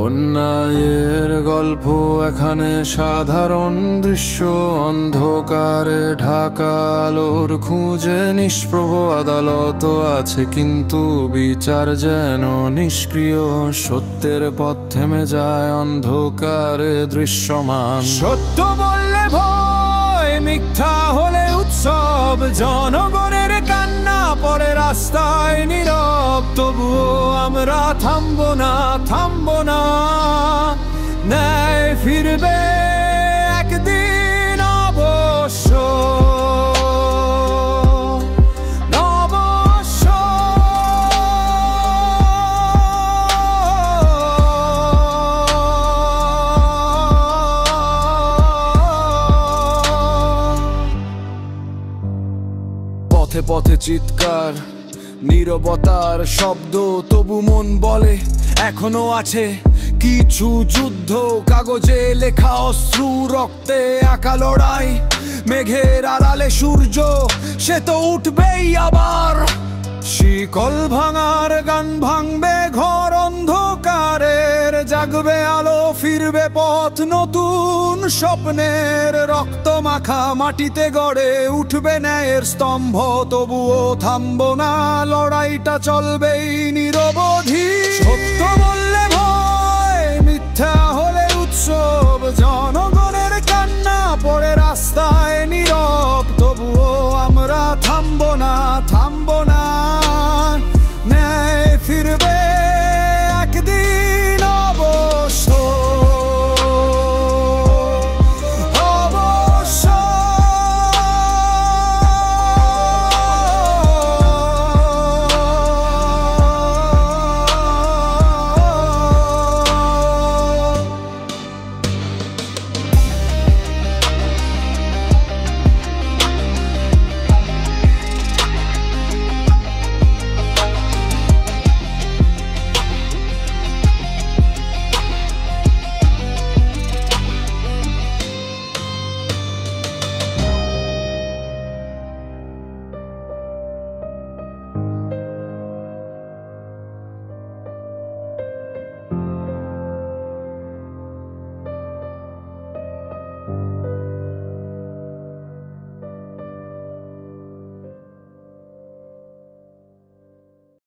অন্যায়ের গল্প এখানে সাধারণ দৃশ্য, অন্ধকারে ঢাকা আলোর খুঁজে নিষ্প্রভ আদালত আছে, কিন্তু বিচার যেন নিষ্ক্রিয়। সত্যের পথ থেমে যায় অন্ধকারে দৃশ্যমান। সত্য বললে ভয়, মিথ্যা হলে উৎসব, জনগণের কান্না পড়ে রাস্তায় নীরব। তবুও আমরা থামবো না, থামবো না। ন্যায় ফিরবে একদিন অবশ্য, অবশ্য। পথে পথে চিৎকার, নীরবতার শব্দ, তবু মন বলে এখনো আছে কিছু যুদ্ধ। কাগজে লেখা, অশ্রু রক্তে আঁকা লড়াই, মেঘের আড়ালে সূর্য সে তো উঠবেই আবার। শিকল ভাঙার গান ভাঙবে ঘর অন্ধকারের, জাগবে আলো, ফিরবে পথ নতুন স্বপ্নের। রক্ত মাখা মাটিতে গড়ে উঠবে ন্যায়ের স্তম্ভ, তবুও থামবো না, লড়াইটা চলবেই নীরব।